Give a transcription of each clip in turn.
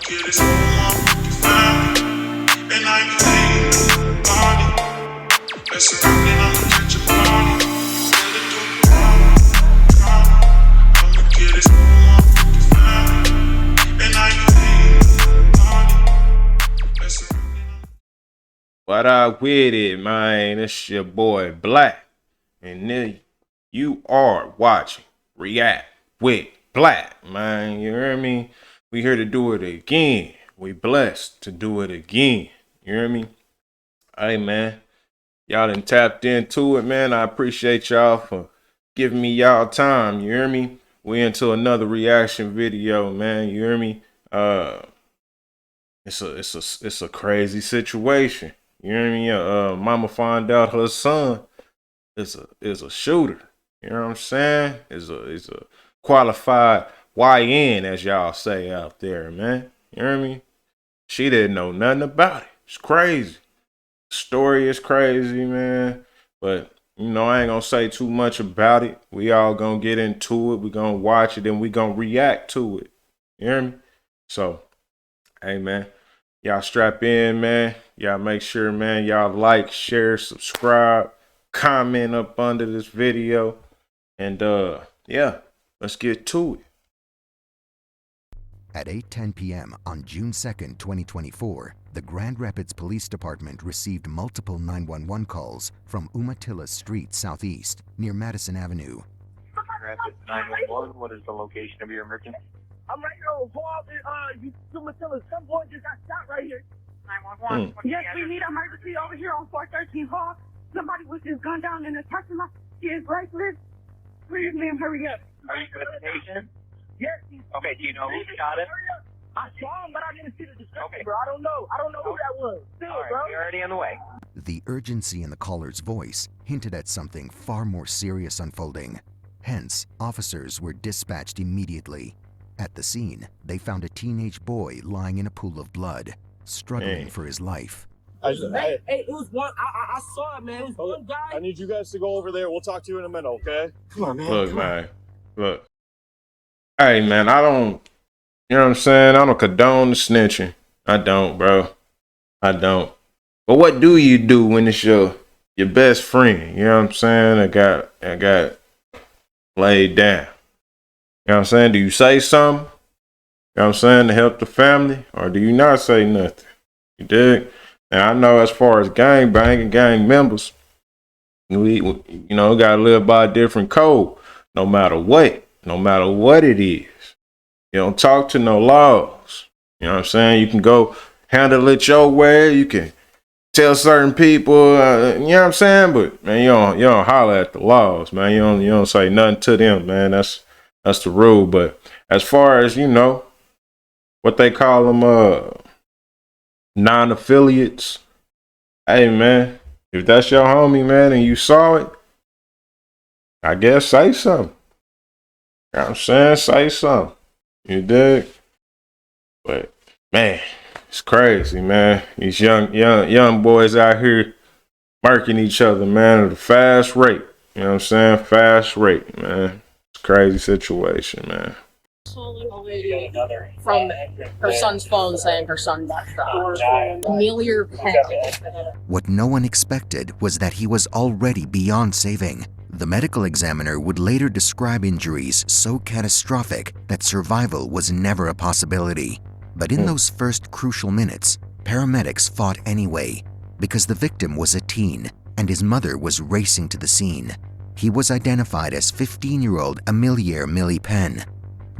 kid is found, and I can see the body. That's surrounding, I'ma catch a body. I'm the kid is found, and I can see the body. That's surrounding. What up with it, man? It's your boy Black, and then you are watching React with Black, man. You hear me? We here to do it again. We blessed to do it again. You hear me? Hey, man. Y'all done tapped into it, man. I appreciate y'all for giving me y'all time. You hear me? We into another reaction video, man. You hear me? It's a crazy situation. You hear me? Mama find out her son is a shooter. You know what I'm saying? Is a qualified YN, as y'all say out there, man. You hear me? She didn't know nothing about it. It's crazy. The story is crazy, man. But you know, I ain't gonna say too much about it. We all gonna get into it. We gonna watch it and we gonna react to it. You hear me? So, hey, man. Y'all strap in, man. Y'all make sure, man, y'all like, share, subscribe, comment up under this video. And yeah, let's get to it. At 8:10 p.m. on June 2nd, 2024, the Grand Rapids Police Department received multiple 911 calls from Umatilla Street Southeast near Madison Avenue. Rapids 911, what is the location of your emergency? I'm right here on Hall and Umatilla. Some boy just got shot right here. 911. Yes, we need emergency over here on 413 Hall. Somebody was just gunned down in the parking lot. He is breathless. Please, ma'am, hurry up. Are you with the patient? Yes. Okay, do you know who shot him? I saw him, but I didn't see the description, Okay. bro. I don't know. I don't know who that was. Still, All right, bro. we're already on the way. The urgency in the caller's voice hinted at something far more serious unfolding. Hence, officers were dispatched immediately. At the scene, they found a teenage boy lying in a pool of blood, struggling for his life. Hey, it was one. I saw it, man. It was one guy. I need you guys to go over there. We'll talk to you in a minute, okay? Come on, man. Look, man. Look. Hey, man, I don't, you know what I'm saying? I don't condone the snitching. I don't, bro. I don't. But what do you do when it's your best friend? You know what I'm saying? I got laid down. You know what I'm saying? Do you say something? You know what I'm saying? To help the family? Or do you not say nothing? You dig? And I know as far as gang banging, gang members, we you know, gotta live by a different code, no matter what it is. You don't talk to no laws. You know what I'm saying? You can go handle it your way. You can tell certain people, you know what I'm saying? But man, you don't holler at the laws, man. You don't say nothing to them, man. That's the rule. But as far as, you know, what they call them, non-affiliates. Hey, man, if that's your homie, man, and you saw it, I guess say something. You know what I'm saying? Say something. You dig? But, man, it's crazy, man. These young boys out here murking each other, man, at a fast rate. You know what I'm saying? Fast rate, man. It's a crazy situation, man. From her son's phone saying her son got shot. Amelia Penn. What no one expected was that he was already beyond saving. The medical examiner would later describe injuries so catastrophic that survival was never a possibility. But in those first crucial minutes, paramedics fought anyway, because the victim was a teen and his mother was racing to the scene. He was identified as 15-year-old Amelia Millie Penn.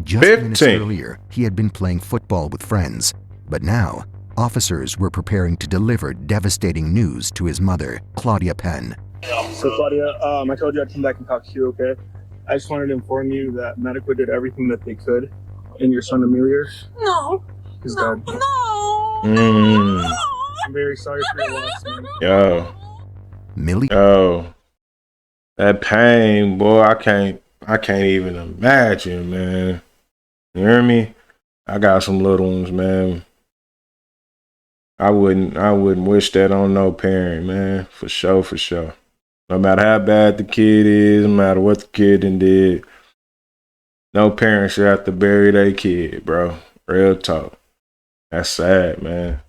Just minutes earlier, he had been playing football with friends, but now, officers were preparing to deliver devastating news to his mother, Claudia Penn. So, Claudia, I told you I'd come back and talk to you, okay? I just wanted to inform you that medical did everything that they could, and your son Amelia is dead. I'm very sorry for your loss, man. Yo, that pain, boy, I can't even imagine, man. You hear me? I got some little ones, man. I wouldn't wish that on no parent, man. For sure. No matter how bad the kid is, no matter what the kid did, no parent should have to bury their kid, bro. Real talk. That's sad, man.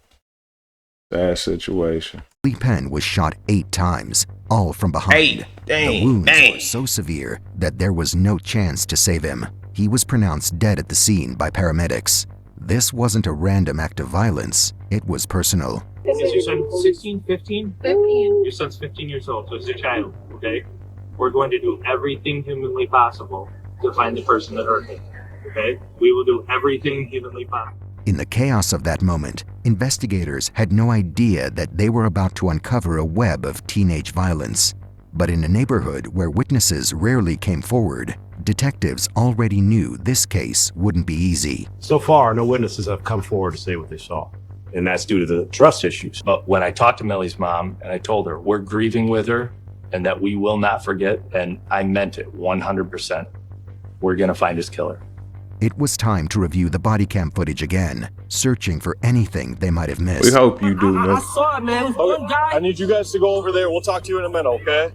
Sad situation. Millie Penn was shot 8 times, all from behind. The wounds were so severe that there was no chance to save him. He was pronounced dead at the scene by paramedics. This wasn't a random act of violence, it was personal. Is your son 16, 15? 15. Your son's 15 years old, so it's your child, okay? We're going to do everything humanly possible to find the person that hurt him, okay? We will do everything humanly possible. In the chaos of that moment, investigators had no idea that they were about to uncover a web of teenage violence. But in a neighborhood where witnesses rarely came forward, detectives already knew this case wouldn't be easy. So far, no witnesses have come forward to say what they saw. And that's due to the trust issues. But when I talked to Millie's mom and I told her we're grieving with her and that we will not forget, and I meant it 100%, we're gonna find his killer. It was time to review the body cam footage again, searching for anything they might have missed. We hope you do, man. I saw it, man. One guy. I need you guys to go over there. We'll talk to you in a minute, okay?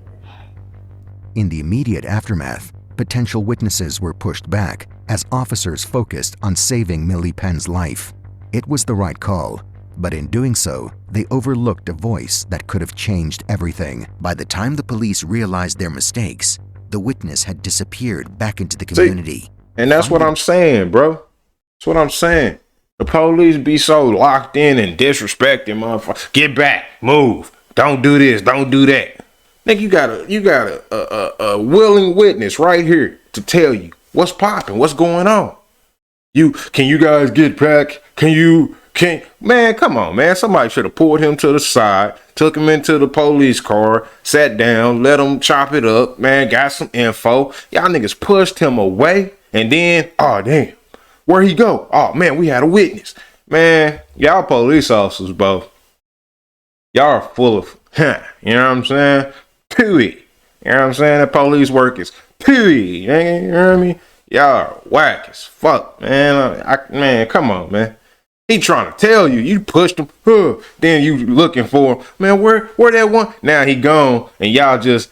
In the immediate aftermath, potential witnesses were pushed back as officers focused on saving Millie Penn's life. It was the right call, but in doing so, they overlooked a voice that could have changed everything. By the time the police realized their mistakes, the witness had disappeared back into the community. And that's what I'm saying, bro. That's what I'm saying. The police be so locked in and disrespecting motherfuckers. Get back, move. Don't do this, don't do that. Nigga, you got a willing witness right here to tell you what's popping, what's going on. Can you guys get back? Man, come on, man. Somebody should have pulled him to the side, took him into the police car, sat down, let him chop it up, man, got some info. Y'all niggas pushed him away, and then, oh, damn, where'd he go? Oh, man, we had a witness. Man, y'all police officers, bro. Y'all are full of, you know what I'm saying? Period. You know what I'm saying? The police workers, period. You know what I mean? Y'all are whack as fuck, man. Man, come on, man. He trying to tell you, you pushed him, then you looking for him. Man, where that one? Now he gone, and y'all just,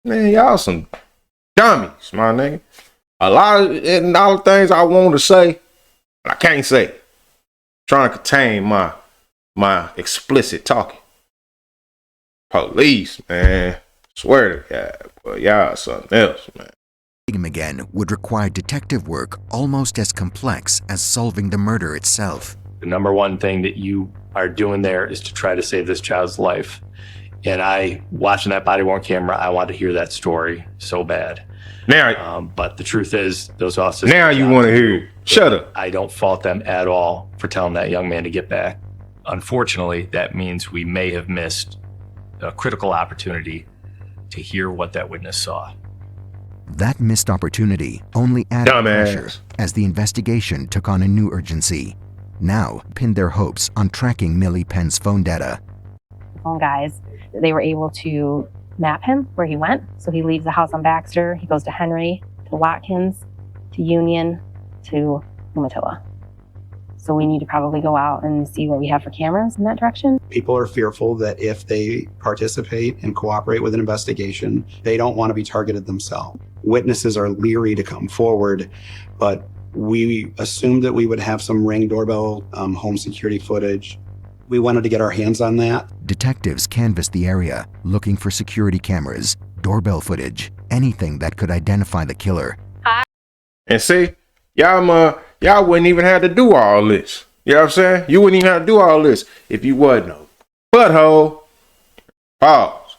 man, y'all some dummies, my nigga. A lot of things I want to say, but I can't say. Trying to contain my explicit talking. Police, man. Swear to God, but y'all something else, man. Him again would require detective work almost as complex as solving the murder itself. The number one thing that you are doing there is to try to save this child's life. And watching that body-worn camera, I want to hear that story so bad. Now, but the truth is, those officers... Now you want to hear it. Shut up. I don't fault them at all for telling that young man to get back. Unfortunately, that means we may have missed a critical opportunity to hear what that witness saw. That missed opportunity only added pressure as the investigation took on a new urgency. Now pinned their hopes on tracking Millie Penn's phone data. Phone guys, they were able to map him where he went. So he leaves the house on Baxter, he goes to Henry, to Watkins, to Union, to Umatilla. So we need to probably go out and see what we have for cameras in that direction. People are fearful that if they participate and cooperate with an investigation, they don't want to be targeted themselves. Witnesses are leery to come forward, but we assumed that we would have some Ring doorbell home security footage. We wanted to get our hands on that. Detectives canvassed the area, looking for security cameras, doorbell footage, anything that could identify the killer. And see, y'all wouldn't even have to do all this. You know what I'm saying? You wouldn't even have to do all this if you wasn't a butthole. Pause.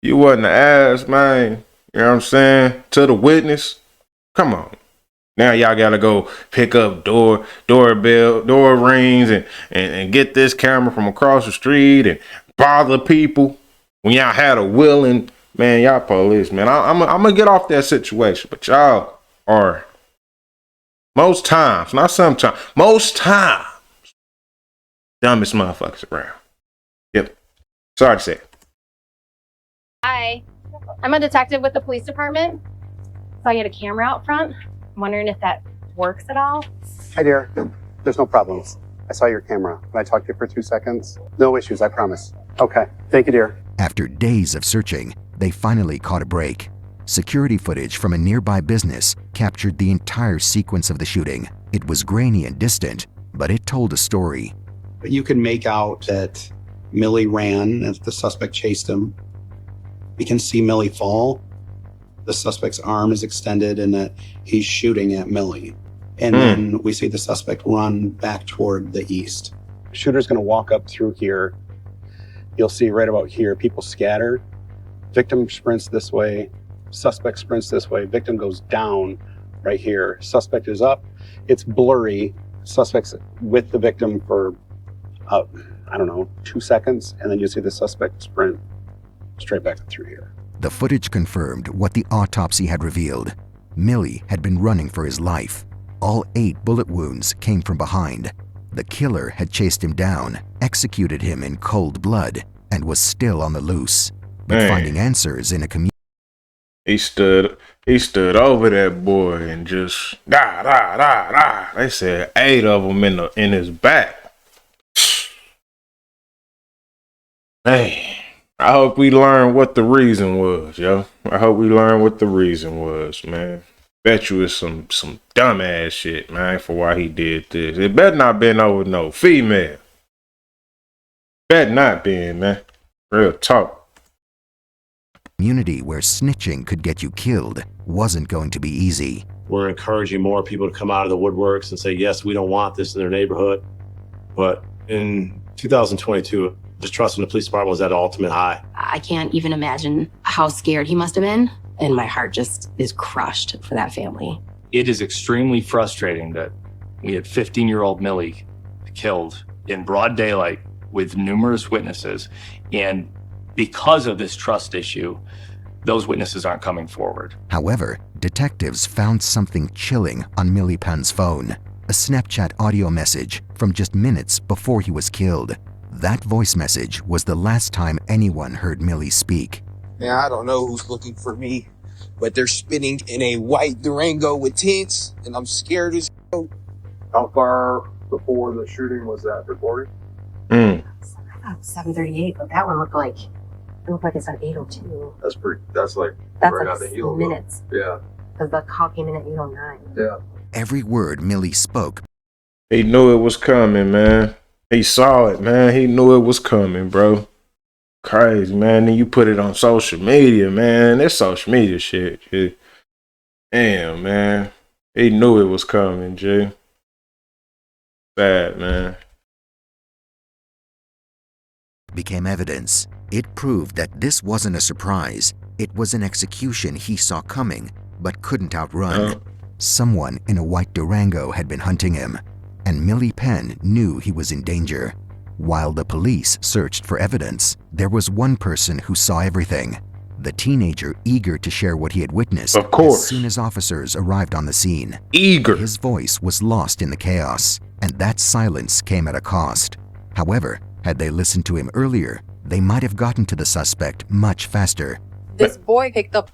You wasn't an ass, man. You know what I'm saying? To the witness. Come on. Now y'all gotta go pick up doorbell, door rings and get this camera from across the street and bother people when y'all had a willing, man, y'all police, man. I'm gonna get off that situation, but y'all are most times, not sometimes, most times, dumbest motherfuckers around. Yep. Sorry to say it. Hi, I'm a detective with the police department. Saw you had a camera out front. I'm wondering if that works at all. Hi, dear. There's no problems. I saw your camera. Can I talk to you for 2 seconds? No issues, I promise. Okay. Thank you, dear. After days of searching, they finally caught a break. Security footage from a nearby business captured the entire sequence of the shooting. It was grainy and distant, but it told a story. But you can make out that Millie ran as the suspect chased him. You can see Millie fall. The suspect's arm is extended and that he's shooting at Millie. And then we see the suspect run back toward the east. Shooter's gonna walk up through here. You'll see right about here, people scatter. Victim sprints this way, suspect sprints this way, victim goes down right here. Suspect is up, it's blurry. Suspect's with the victim for, I don't know, 2 seconds, and then you see the suspect sprint straight back through here. The footage confirmed what the autopsy had revealed. Millie had been running for his life. All 8 bullet wounds came from behind. The killer had chased him down, executed him in cold blood, and was still on the loose. But finding answers in a community. He stood over that boy and just da. They said 8 of them in his back. Hey, I hope we learn what the reason was, yo. I hope we learn what the reason was, man. Bet you it's some dumbass shit, man, for why he did this. It better not been over no female. Bet not been, man. Real talk. Community where snitching could get you killed wasn't going to be easy. We're encouraging more people to come out of the woodworks and say, yes, we don't want this in their neighborhood. But in 2022, distrust in the police department was at an ultimate high. I can't even imagine how scared he must have been. And my heart just is crushed for that family. It is extremely frustrating that we had 15-year-old Millie killed in broad daylight with numerous witnesses. And because of this trust issue, those witnesses aren't coming forward. However, detectives found something chilling on Millie Pan's phone. A Snapchat audio message from just minutes before he was killed. That voice message was the last time anyone heard Millie speak. Now, I don't know who's looking for me, but they're spinning in a white Durango with tints, and I'm scared as hell. How far before the shooting was that recorded? I thought 7:38, but that one looked like it's on 8:02. That's like That's right like out the heel. minutes. Yeah. Because the call came in at 8:09. Yeah. Every word Millie spoke. He knew it was coming, man. He saw it, man. He knew it was coming, bro. Crazy, man. Then you put it on social media, man. This social media shit. Damn, man. He knew it was coming, G. Bad, man. Became evidence. It proved that this wasn't a surprise. It was an execution he saw coming, but couldn't outrun. Someone in a white Durango had been hunting him, and Millie Penn knew he was in danger. While the police searched for evidence, there was one person who saw everything. The teenager eager to share what he had witnessed. Of course. As soon as officers arrived on the scene. Eager. His voice was lost in the chaos, and that silence came at a cost. However, had they listened to him earlier, they might have gotten to the suspect much faster. This boy picked up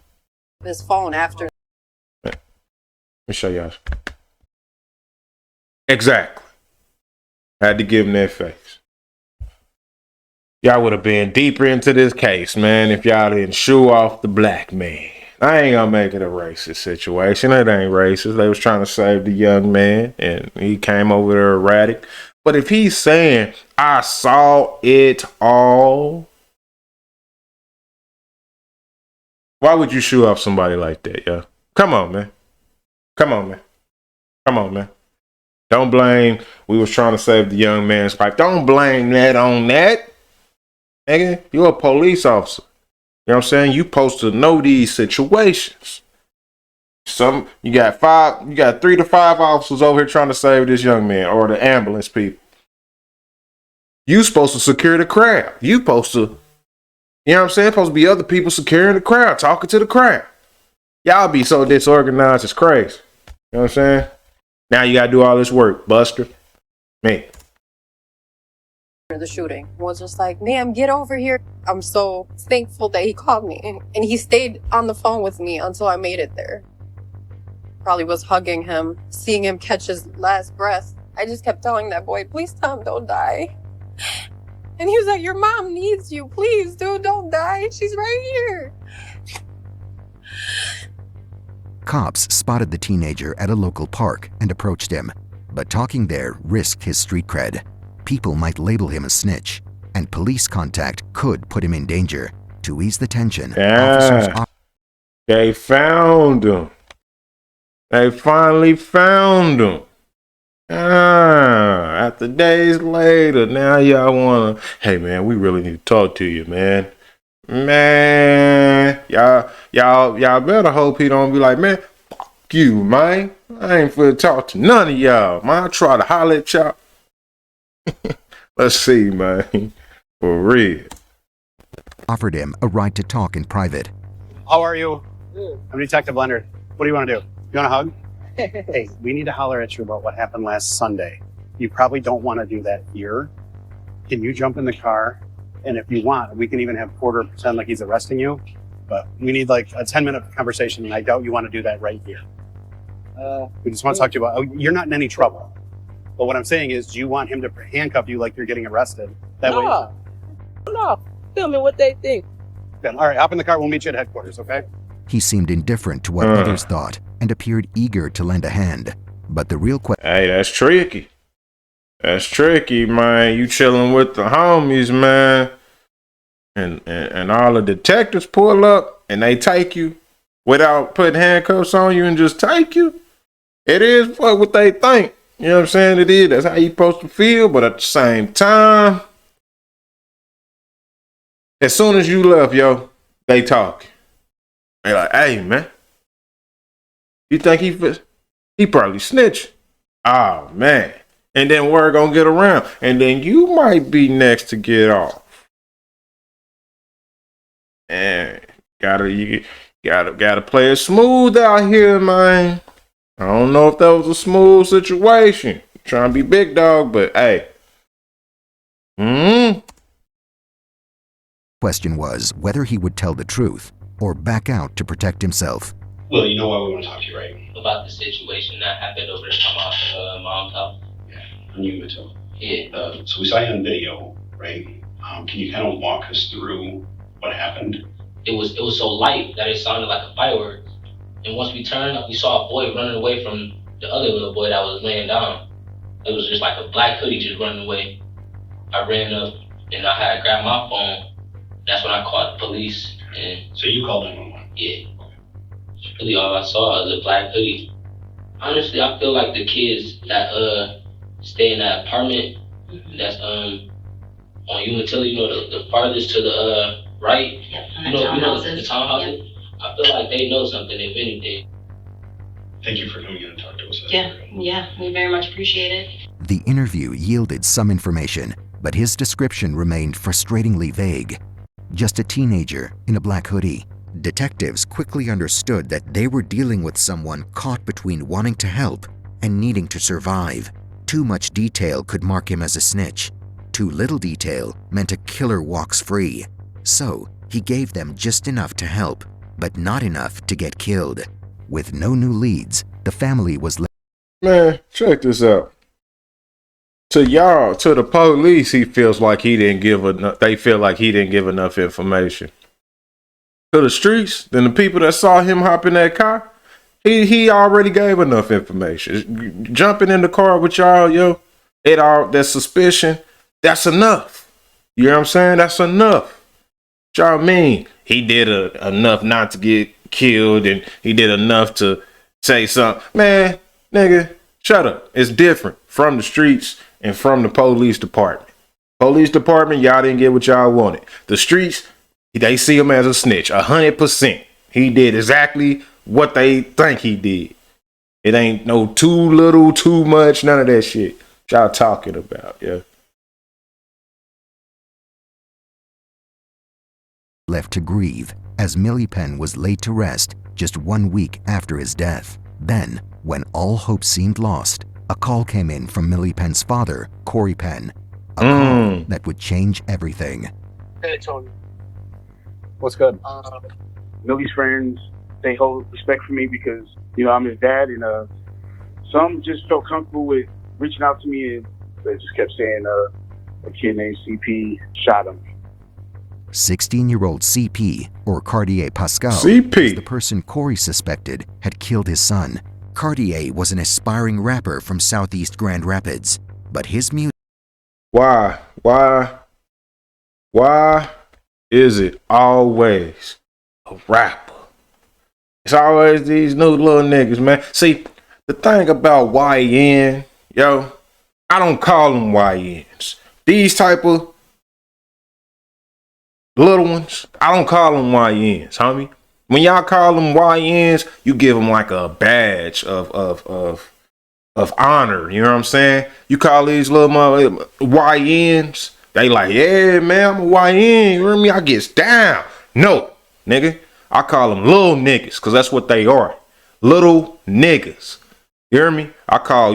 his phone after. Let me show y'all. Exactly. Had to give him that face. Y'all would have been deeper into this case, man, if y'all didn't shoo off the black man. I ain't gonna make it a racist situation. It ain't racist. They was trying to save the young man, and he came over there erratic. But if he's saying, I saw it all, why would you shoo off somebody like that, yo? Come on, man. Come on, man. Come on, man. Don't blame, we was trying to save the young man's life. Don't blame that on that. Nigga, you're a police officer. You know what I'm saying? You supposed to know these situations. You got 3 to 5 officers over here trying to save this young man, or the ambulance people. You supposed to secure the crowd. You supposed to, you know what I'm saying? Supposed to be other people securing the crowd, talking to the crowd. Y'all be so disorganized, it's crazy. You know what I'm saying? Now you gotta do all this work, Buster. Me. The shooting was just like, ma'am, get over here. I'm so thankful that he called me, and he stayed on the phone with me until I made it there. Probably was hugging him, seeing him catch his last breath. I just kept telling that boy, please tell him don't die. And he was like, your mom needs you. Please, dude, don't die. She's right here. Cops spotted the teenager at a local park and approached him. But talking there risked his street cred. People might label him a snitch, and police contact could put him in danger. To ease the tension, officers... They found him. They finally found him. After days later, now y'all wanna, hey man, we really need to talk to you, man. Man, y'all better hope he don't be like, man, fuck you, man. I ain't finna talk to none of y'all, man. I try to holler at y'all. Let's see, man. For real. Offered him a right to talk in private. How are you? I'm Detective Leonard. What do you want to do? You want a hug? Hey, we need to holler at you about what happened last Sunday. You probably don't want to do that here. Can you jump in the car? And if you want, we can even have Porter pretend like he's arresting you. But we need like a 10-minute conversation, and I doubt you want to do that right here. We just want to talk to you about, you're not in any trouble. But what I'm saying is, do you want him to handcuff you like you're getting arrested? That way. No. Tell me what they think. Then, all right, hop in the car. We'll meet you at headquarters, okay? He seemed indifferent to what others thought and appeared eager to lend a hand. But the real question... Hey, that's tricky. That's tricky, man. You chilling with the homies, man. And all the detectives pull up and they take you without putting handcuffs on you and just take you. It is what they think. You know what I'm saying? It is. That's how you supposed to feel. But at the same time, as soon as you left, yo, they talk. They like, hey, man. You think he probably snitched? Oh, man. And then word gonna get around. And then you might be next to get off. And you gotta play it smooth out here, man. I don't know if that was a smooth situation. Trying to be big dog, but hey. Question was whether he would tell the truth or back out to protect himself. Well, you know why we want to talk to you, right? About the situation that happened over at mom's house. Yeah, on you, Mattel. Yeah. So we saw you on video, right? Can you kind of walk us through what happened? It was so light that it sounded like a firework. And once we turned up, we saw a boy running away from the other little boy that was laying down. It was just like a black hoodie just running away. I ran up and I had to grab my phone. That's when I called the police. And so you called 911? Yeah. Really all I saw was a black hoodie. Honestly, I feel like the kids that stay in that apartment that's on Umatilla, you know, the farthest to the right. You know the townhouses. I feel like they know something, if anything. Thank you for coming in and talking to us. Yeah, we very much appreciate it. The interview yielded some information, but his description remained frustratingly vague. Just a teenager in a black hoodie. Detectives quickly understood that they were dealing with someone caught between wanting to help and needing to survive. Too much detail could mark him as a snitch. Too little detail meant a killer walks free. So he gave them just enough to help, but not enough to get killed. With no new leads, the family was left. Man, check this out. To y'all, to the police, he feels like he didn't give enough. They feel like he didn't give enough information. To the streets, then the people that saw him hop in that car, he already gave enough information. Jumping in the car with y'all, yo, that suspicion, that's enough. You know what I'm saying? That's enough. What y'all mean? He did enough not to get killed, and he did enough to say something. Man, nigga, shut up. It's different from the streets and from the police department. Police department, y'all didn't get what y'all wanted. The streets, they see him as a snitch, 100%. He did exactly what they think he did. It ain't no too little, too much, none of that shit. What y'all talking about, yeah. Left to grieve, as Millie Penn was laid to rest just 1 week after his death. Then, when all hope seemed lost, a call came in from Millie Penn's father, Corey Penn. A call that would change everything. Hey, Tony. What's good? Millie's friends, they hold respect for me because, you know, I'm his dad, and some just felt comfortable with reaching out to me, and they just kept saying a kid named CP shot him. 16-year-old CP, or Cartier Pascal, CP, was the person Corey suspected had killed his son. Cartier was an aspiring rapper from Southeast Grand Rapids, but his music Why is it always a rapper? It's always these new little niggas, man. See, the thing about YN, yo, I don't call them YNs. These type of little ones, I don't call them YNs, homie. When y'all call them YNs, you give them like a badge of honor. You know what I'm saying? You call these little YNs, they like, yeah, man, I'm a YN. You hear me? I gets down. No, nigga. I call them little niggas because that's what they are. Little niggas. You hear me? I call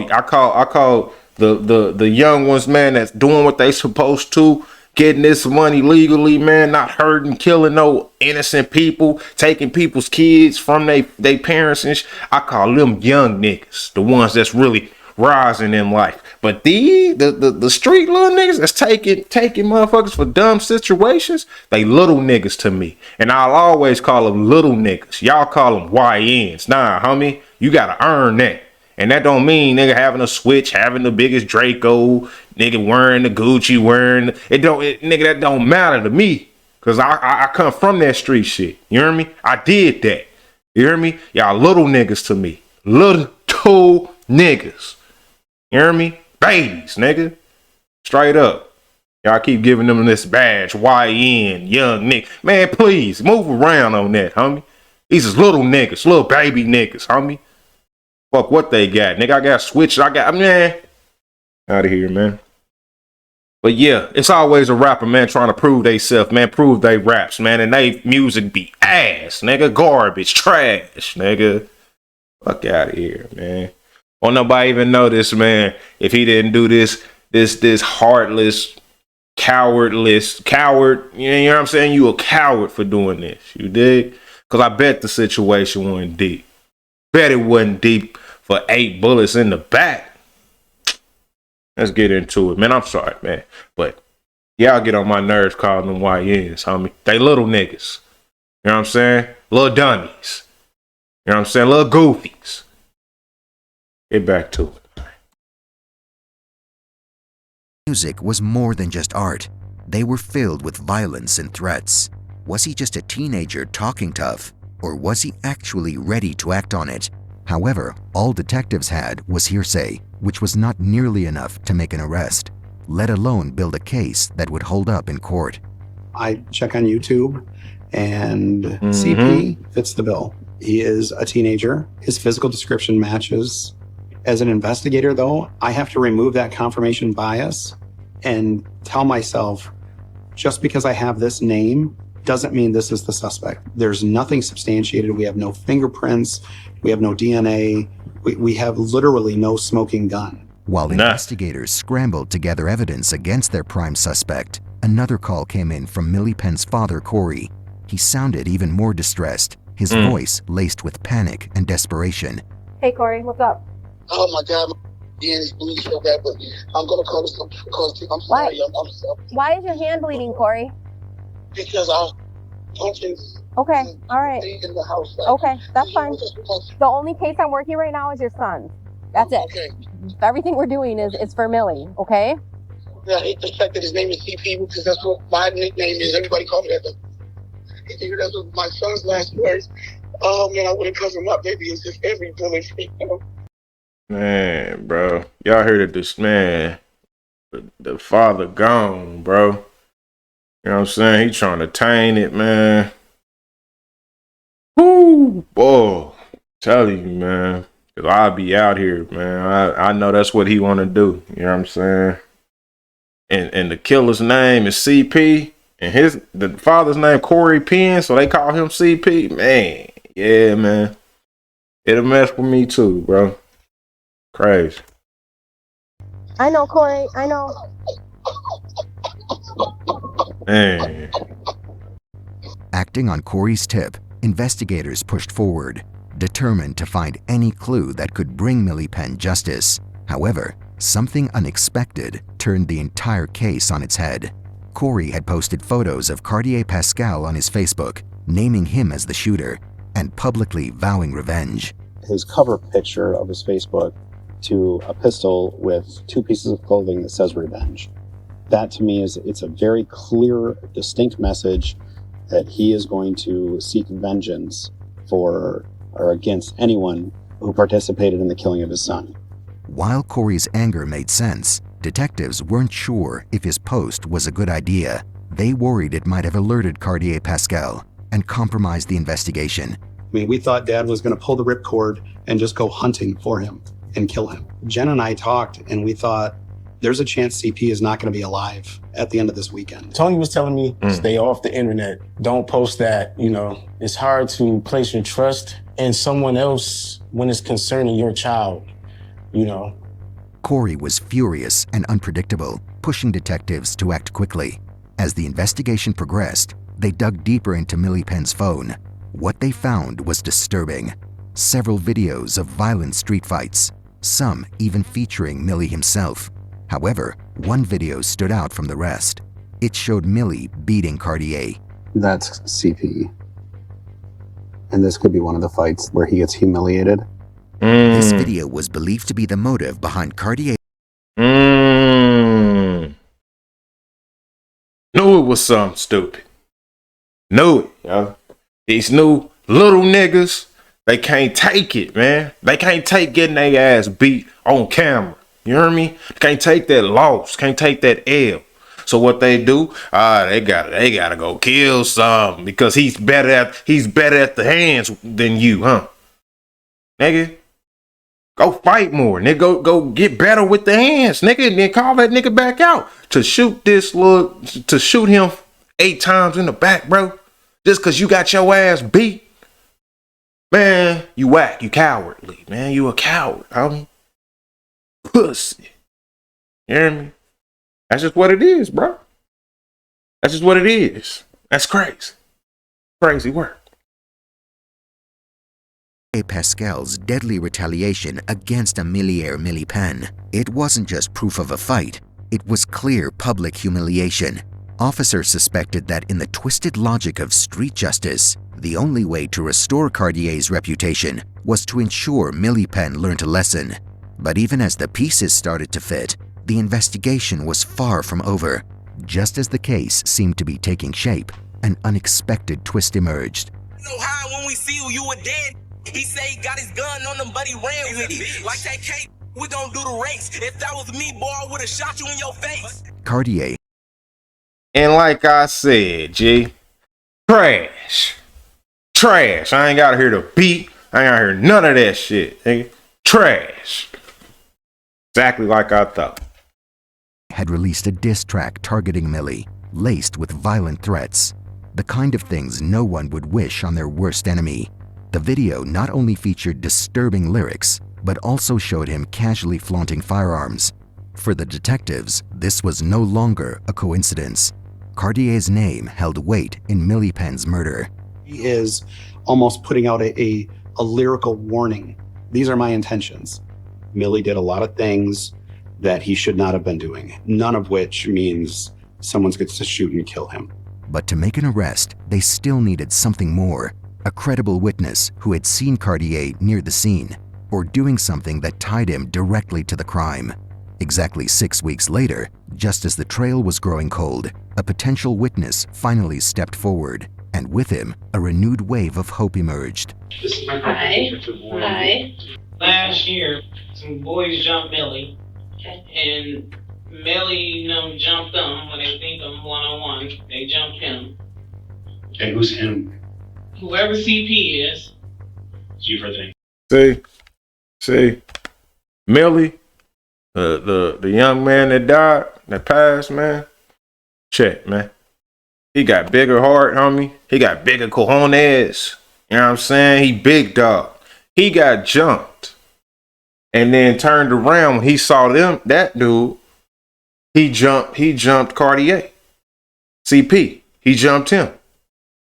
the young ones, man, that's doing what they supposed to, getting this money legally, man, not hurting, killing no innocent people, taking people's kids from they parents and I call them young niggas, the ones that's really rising in life. But the street little niggas that's taking motherfuckers for dumb situations, they little niggas to me. And I'll always call them little niggas. Y'all call them YNs. Nah, homie, you gotta earn that. And that don't mean nigga having a switch, having the biggest Draco, nigga wearing the Gucci, nigga, that don't matter to me. Cause I come from that street shit. You hear me? I did that. You hear me? Y'all little niggas to me. Little niggas. You hear me? Babies, nigga. Straight up. Y'all keep giving them this badge, YN, young nigga. Man, please, move around on that, homie. These is little niggas, little baby niggas, homie. Fuck what they got, nigga. I got switches. Man. Out of here, man. But yeah, it's always a rapper, man, trying to prove they self, man, prove they raps, man, and they music be ass, nigga, garbage, trash, nigga. Fuck out of here, man. Won't nobody even know this, man, if he didn't do this heartless, coward, you know what I'm saying? You a coward for doing this, you dig? Because I bet the situation wasn't deep. Bet it wasn't deep for 8 bullets in the back. Let's get into it, man. I'm sorry, man. But y'all get on my nerves calling them YNs, homie. They little niggas. You know what I'm saying? Little dummies. You know what I'm saying? Little goofies. Get back to it. music was more than just art. They were filled with violence and threats. Was he just a teenager talking tough? Or was he actually ready to act on it? However, all detectives had was hearsay, which was not nearly enough to make an arrest, let alone build a case that would hold up in court. I check on YouTube and CP fits the bill. He is a teenager. His physical description matches. As an investigator, though, I have to remove that confirmation bias and tell myself, just because I have this name doesn't mean this is the suspect. There's nothing substantiated. We have no fingerprints. We have no DNA. We have literally no smoking gun. While investigators scrambled to gather evidence against their prime suspect, another call came in from Millie Penn's father, Corey. He sounded even more distressed, his voice laced with panic and desperation. Hey, Corey, what's up? Oh my God, my hand is bleeding so bad, but I'm gonna call this because I'm sorry. I'm sorry. Why is your hand bleeding, Corey? Because I was punching. Okay, all right. In the house. Like, okay, that's fine. The only case I'm working right now is your son. That's it. Okay. Everything we're doing is for Millie, okay? Yeah, I hate the fact that his name is CP because that's what my nickname is. Everybody call me that. That's what my son's last words. Oh man, I wouldn't cover my baby. It's just every village, you know. Man, bro, y'all heard of this man? The father gone, bro. You know what I'm saying? He trying to taint it, man. Whoo, boy, tell you, man. Cause I'll be out here, man. I know that's what he want to do. You know what I'm saying? And the killer's name is CP, and the father's name Corey Penn, so they call him CP. Man, yeah, man. It'll mess with me too, bro. Crazy. I know, Corey. I know. Man. Acting on Corey's tip, investigators pushed forward, determined to find any clue that could bring Millie Penn justice. However, something unexpected turned the entire case on its head. Corey had posted photos of Cartier Pascal on his Facebook, naming him as the shooter and publicly vowing revenge. his cover picture of his Facebook to a pistol with 2 pieces of clothing that says revenge. That to me it's a very clear, distinct message that he is going to seek vengeance for or against anyone who participated in the killing of his son. While Corey's anger made sense, detectives weren't sure if his post was a good idea. They worried it might have alerted Cartier Pascal and compromised the investigation. I mean, we thought Dad was going to pull the ripcord and just go hunting for him and kill him. Jen and I talked, and we thought there's a chance CP is not going to be alive at the end of this weekend. Tony was telling me, stay off the internet. Don't post that. You know, it's hard to place your trust in someone else when it's concerning your child, you know. Corey was furious and unpredictable, pushing detectives to act quickly. As the investigation progressed, they dug deeper into Millie Penn's phone. What they found was disturbing. Several videos of violent street fights, some even featuring Millie himself. However, one video stood out from the rest. It showed Millie beating Cartier. That's CP. And this could be one of the fights where he gets humiliated. This video was believed to be the motive behind Cartier. Knew it was something stupid. Knew it, yo. These new little niggas, they can't take it, man. They can't take getting their ass beat on camera. You hear me? They can't take that loss. Can't take that L. So what they do? They gotta go kill some because he's better at the hands than you, huh? Nigga, go fight more. Nigga, go get better with the hands, nigga, and then call that nigga back out to shoot him 8 times in the back, bro. Just cause you got your ass beat. Man, you whack, you cowardly, man. You a coward, homie. Pussy. You hear me? That's just what it is, bro. That's just what it is. That's crazy. Crazy work. Pascal's deadly retaliation against Amélie Millie Penn. It wasn't just proof of a fight. It was clear public humiliation. Officers suspected that in the twisted logic of street justice, the only way to restore Cartier's reputation was to ensure Millie Penn learned a lesson. But even as the pieces started to fit, the investigation was far from over. Just as the case seemed to be taking shape, an unexpected twist emerged. know how when we see you were dead. He say he got his gun on him, but he ran with it. Like that K, we gon' do the race. If that was me, boy, I would've shot you in your face. Cartier. And like I said, G, trash. Trash. I ain't gotta hear the beat. I ain't gotta hear none of that shit, nigga. Trash. Exactly like I thought. Had released a diss track targeting Millie, laced with violent threats. The kind of things no one would wish on their worst enemy. The video not only featured disturbing lyrics, but also showed him casually flaunting firearms. For the detectives, this was no longer a coincidence. Cartier's name held weight in Millie Penn's murder. He is almost putting out a lyrical warning. These are my intentions. Millie did a lot of things that he should not have been doing, none of which means someone gets to shoot and kill him. But to make an arrest, they still needed something more. A credible witness who had seen Cartier near the scene, or doing something that tied him directly to the crime. Exactly 6 weeks later, just as the trail was growing cold, a potential witness finally stepped forward, and with him, a renewed wave of hope emerged. Hi. Hi. Last year, some boys jumped Millie, and Millie, jumped them when they think them one-on-one. They jumped him. And who's him? Whoever CP is. You've heard that. See, Millie, the young man that died, that passed, man. Check, man. He got bigger heart, homie. He got bigger cojones. You know what I'm saying? He big dog. He got jumped. And then turned around when he saw that dude, he jumped Cartier. CP. He jumped him.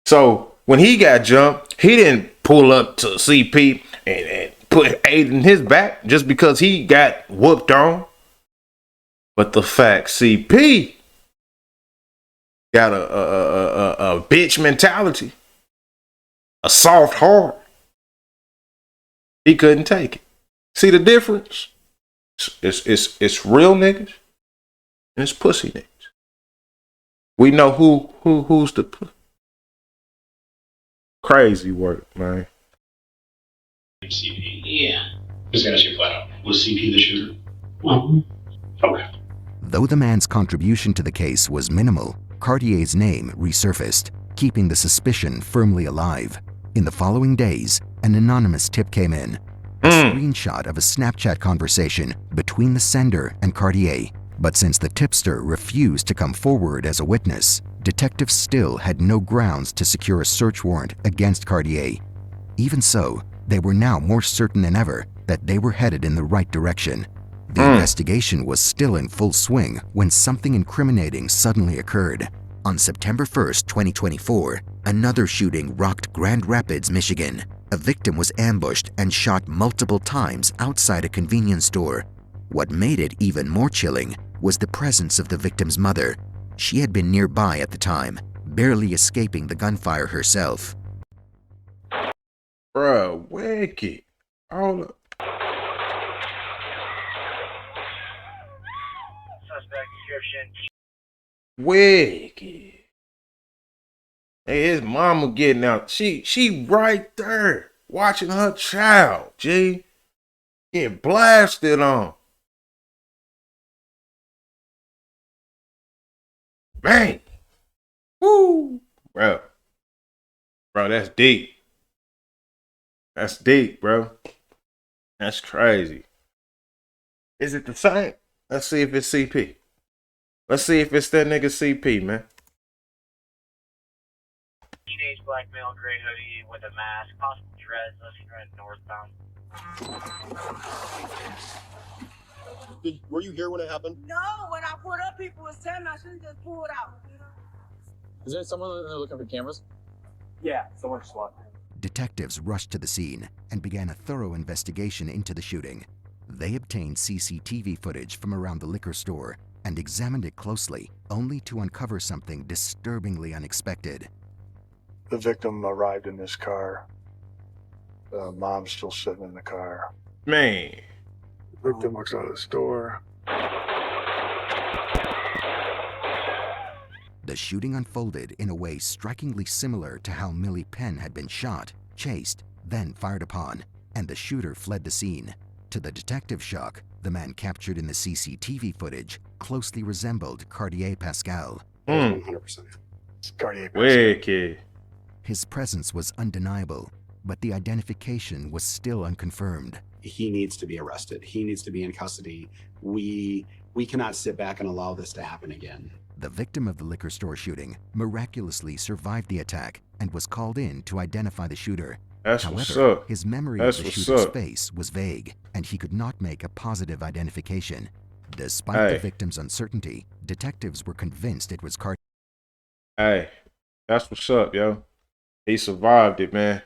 So when he got jumped, he didn't pull up to CP and put 8 in his back just because he got whooped on. But the fact CP got a bitch mentality, a soft heart, He couldn't take it. See the difference? It's real niggas and it's pussy niggas. We know who's the crazy work, man. CP. Yeah. Just gonna shoot flat out. Was CP the shooter? Okay. Though the man's contribution to the case was minimal, Cartier's name resurfaced, keeping the suspicion firmly alive. In the following days, an anonymous tip came in. A screenshot of a Snapchat conversation between the sender and Cartier. But since the tipster refused to come forward as a witness, detectives still had no grounds to secure a search warrant against Cartier. Even so, they were now more certain than ever that they were headed in the right direction. The investigation was still in full swing when something incriminating suddenly occurred. On September 1st, 2024, another shooting rocked Grand Rapids, Michigan. A victim was ambushed and shot multiple times outside a convenience store. What made it even more chilling was the presence of the victim's mother. She had been nearby at the time, barely escaping the gunfire herself. Bruh, wicked. Hold up. Suspect description. Wicked. Hey, his mama getting out. She right there watching her child, G. Get blasted on. Man. Woo. Bro, that's deep. That's deep, bro. That's crazy. Is it the same? Let's see if it's CP. Let's see if it's that nigga CP, man. Teenage black male, gray hoodie with a mask, possible dreads, left northbound. Were you here when it happened? No, when I pulled up, people was telling me I should have just pulled out. Is there someone in there looking for cameras? Yeah, someone SWAT. Detectives rushed to the scene and began a thorough investigation into the shooting. They obtained CCTV footage from around the liquor store and examined it closely, only to uncover something disturbingly unexpected. The victim arrived in this car. The mom's still sitting in the car. Man. The victim walks out of the store. The shooting unfolded in a way strikingly similar to how Millie Penn had been shot, chased, then fired upon, and the shooter fled the scene. To the detective's shock, the man captured in the CCTV footage closely resembled Cartier Pascal. 100%. It's Cartier Pascal. Wicked. His presence was undeniable, but the identification was still unconfirmed. He needs to be arrested. He needs to be in custody. We cannot sit back and allow this to happen again. The victim of the liquor store shooting miraculously survived the attack and was called in to identify the shooter. That's what's However, up. his memory That's of the what's shooter's up. face was vague, and he could not make a positive identification. Despite the victim's uncertainty, detectives were convinced it was Cartier. Hey, that's what's up, yo. He survived it, man.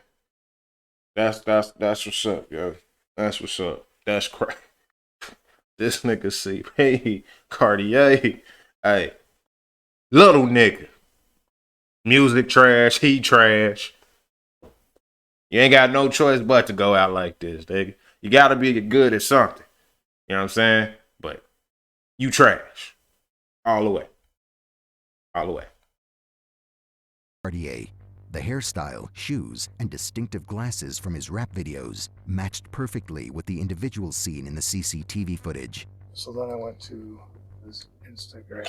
That's what's up, yo. That's what's up. That's crazy. This nigga CP, Cartier. Hey, little nigga. Music trash, he trash. You ain't got no choice but to go out like this, nigga. You gotta be good at something. You know what I'm saying? But you trash. All the way. All the way. Cartier. The hairstyle, shoes, and distinctive glasses from his rap videos matched perfectly with the individual seen in the CCTV footage. So then I went to his Instagram.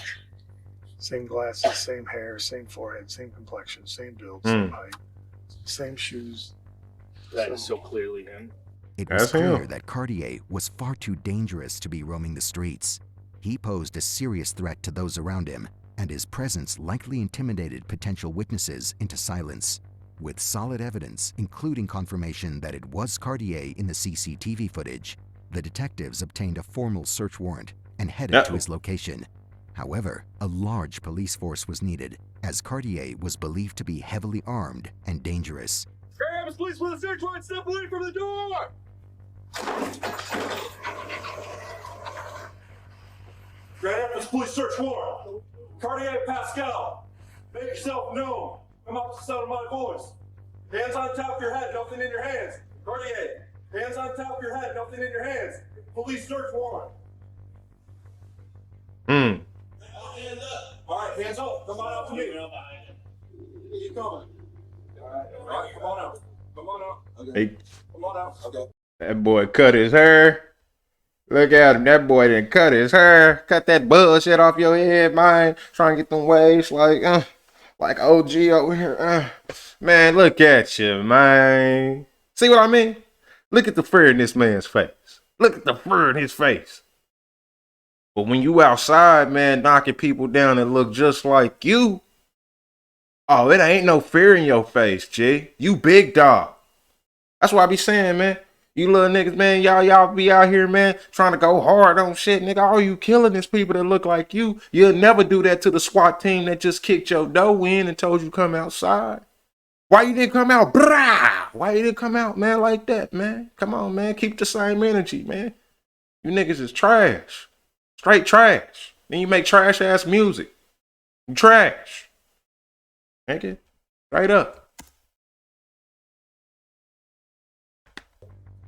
Same glasses, same hair, same forehead, same complexion, same build, same height, same shoes. That is so clearly him. It was clear that Cartier was far too dangerous to be roaming the streets. He posed a serious threat to those around him, and his presence likely intimidated potential witnesses into silence. With solid evidence, including confirmation that it was Cartier in the CCTV footage, the detectives obtained a formal search warrant and headed to his location. However, a large police force was needed, as Cartier was believed to be heavily armed and dangerous. Grab police with a search warrant, step away from the door! Grand Rapids Police search warrant. Cartier Pascal, make yourself known. Come up to the sound of my voice. Hands on top of your head, nothing in your hands. Cartier, Hands on top of your head, nothing in your hands. Police search warrant. Hmm. Hands up. All right, hands up. Come on out to me. You coming? All right, come on out. Come on out. Okay. Hey, Come on out. Okay. that boy cut his hair. Look at him. That boy didn't cut his hair. Cut that bullshit off your head, man. Trying to get them waves like OG over here. Man, look at you, man. See what I mean? Look at the fear in this man's face. Look at the fear in his face. But when you outside, man, knocking people down that look just like you, oh, it ain't no fear in your face, G. You big dog. That's what I be saying, man. You little niggas, man, y'all be out here, man, trying to go hard on shit, nigga. All you killing is people that look like you. You'll never do that to the SWAT team that just kicked your dough in and told you come outside. Why you didn't come out? Brah! Why you didn't come out, man, like that, man? Come on, man. Keep the same energy, man. You niggas is trash. Straight trash. Then you make trash ass music. You trash. Nigga. Straight up.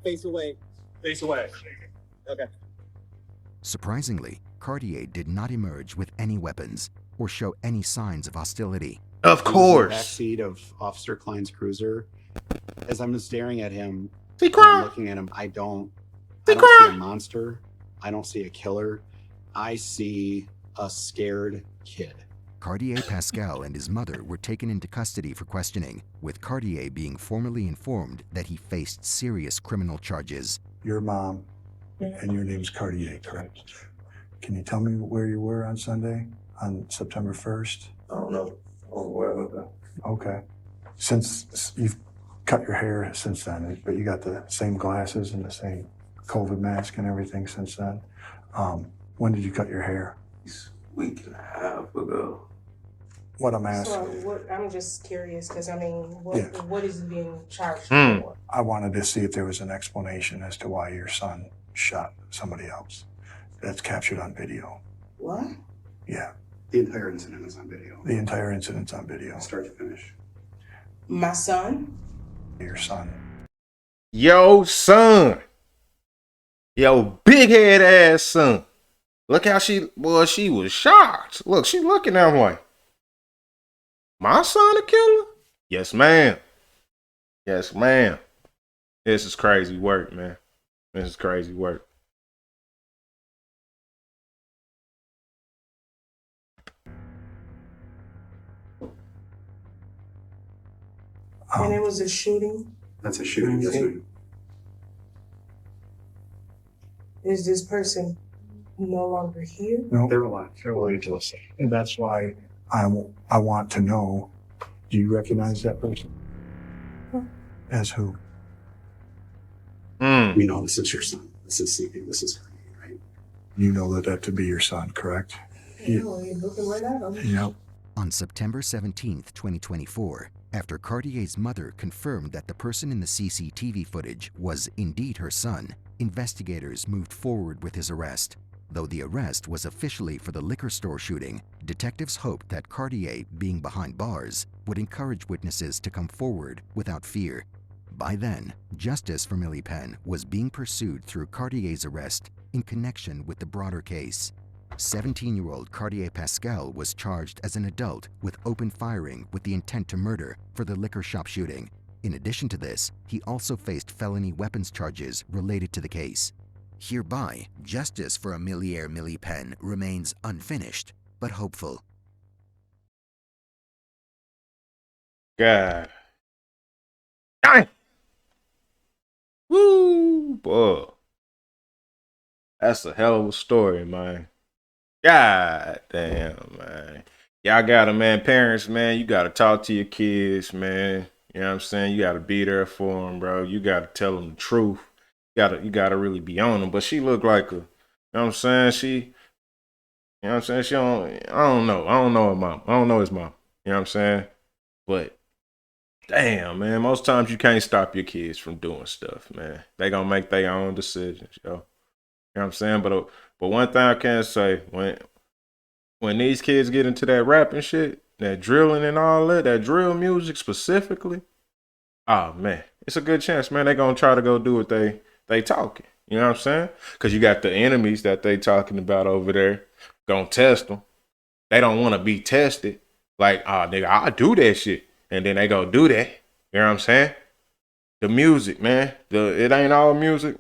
Face away. Face away. Okay. Surprisingly, Cartier did not emerge with any weapons or show any signs of hostility. Of course. Backseat of Officer Klein's cruiser. As I'm staring at him, he I'm looking at him. I don't see a monster. I don't see a killer. I see a scared kid. Cartier Pascal and his mother were taken into custody for questioning, with Cartier being formally informed that he faced serious criminal charges. Your mom and your name's Cartier, correct? Can you tell me where you were on Sunday, on September 1st? I don't know. Oh, where was that? Okay. Since you've cut your hair since then, but you got the same glasses and the same COVID mask and everything since then. When did you cut your hair? A week and a half ago. What I'm asking. So I'm just curious because what is he being charged Hmm. for? I wanted to see if there was an explanation as to why your son shot somebody else. That's captured on video. What? Yeah. The entire incident is on video. The entire incident's on video. Start to finish. My son? Your son. Yo, son. Yo, big head ass son. Look how she was shocked. Look, she looking that way. My son a killer? Yes, ma'am. Yes, ma'am. This is crazy work, man. This is crazy work. And it was a shooting? That's a shooting, yes, ma'am. Is this person no longer here? No, They're alive. they're alive to us. And that's why I want to know, do you recognize that person? As who? We know this is your son. This is CP. This is her, right? You know that to be your son, correct? You're looking right at him. Yep. On September 17th, 2024, after Cartier's mother confirmed that the person in the CCTV footage was indeed her son, investigators moved forward with his arrest. Though the arrest was officially for the liquor store shooting, detectives hoped that Cartier, being behind bars, would encourage witnesses to come forward without fear. By then, justice for Millie Penn was being pursued through Cartier's arrest in connection with the broader case. 17-year-old Cartier Pascal was charged as an adult with open firing with the intent to murder for the liquor shop shooting. In addition to this, he also faced felony weapons charges related to the case. Hereby, justice for Amélière Millie Penn remains unfinished, but hopeful. God. Dang. Woo, boy. That's a hell of a story, man. God damn, man. Y'all gotta, man, parents, man, you gotta talk to your kids, man. You know what I'm saying? You gotta be there for them, bro. You gotta tell them the truth. You gotta really be on them. But she looked like a, you know what I'm saying? You know what I'm saying? I don't know her mom. I don't know his mom. You know what I'm saying? But damn, man, most times you can't stop your kids from doing stuff, man. They gonna make their own decisions, yo. You know what I'm saying? But one thing I can say, when these kids get into that rapping shit, that drilling and all that drill music specifically, oh man, it's a good chance, man, they gonna try to go do what they talking. You know what I'm saying? Because you got the enemies that they talking about over there gonna test them. They don't want to be tested. Like, oh, nigga, I'll do that shit. And then they go do that. You know what I'm saying? The music, man. It ain't all music.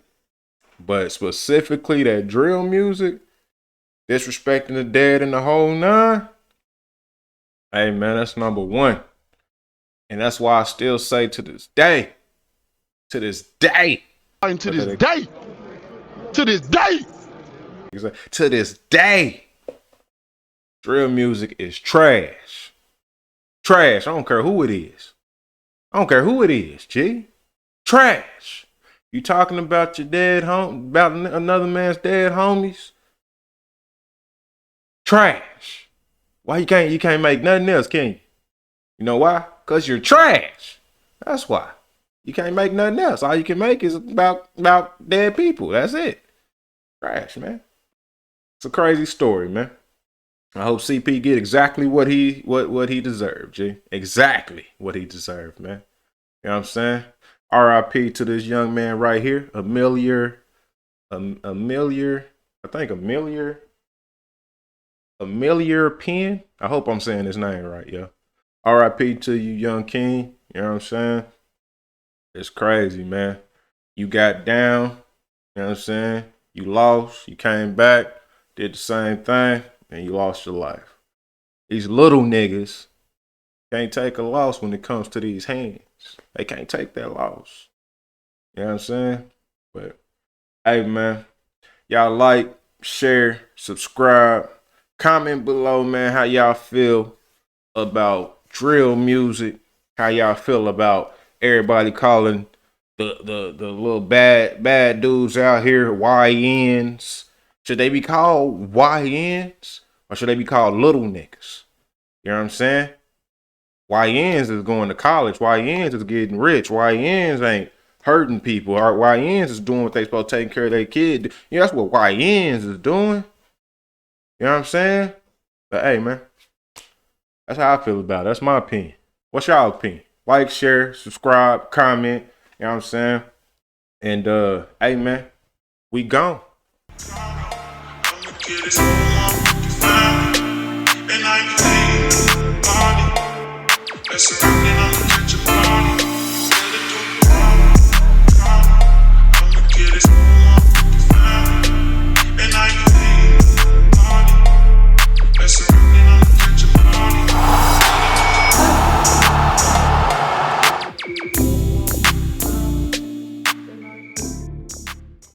But specifically that drill music, disrespecting the dead and the whole nine. Hey, man, that's number one. And that's why I still say to this day, to this day, drill music is trash. Trash. I don't care who it is. I don't care who it is, G. Trash. You talking about your dead about another man's dead homies? Trash. Why you can't make nothing else, can you? You know why? Because you're trash. That's why. You can't make nothing else. All you can make is about dead people. That's it. Trash, man. It's a crazy story, man. I hope CP get exactly what he deserved, G. Exactly what he deserved, man. You know what I'm saying? RIP to this young man right here, Amelia Penn. I hope I'm saying his name right, yo. RIP to you, young king. You know what I'm saying? It's crazy, man. You got down, you know what I'm saying? You lost, you came back, did the same thing, and you lost your life. These little niggas can't take a loss when it comes to these hands. They can't take that loss. You know what I'm saying? But, hey, man, y'all like, share, subscribe, comment below, man, how y'all feel about drill music, how y'all feel about everybody calling the little bad dudes out here YNs. Should they be called YNs or should they be called little niggas? You know what I'm saying? YNs is going to college. YNs is getting rich. YNs ain't hurting people. Or YNs is doing what they supposed to take care of their kid. Yeah, that's what YNs is doing. You know what I'm saying? But hey, man, that's how I feel about it. That's my opinion. What's y'all opinion? Like, share, subscribe, comment. You know what I'm saying? And hey, man, we gone. And I can take body. That's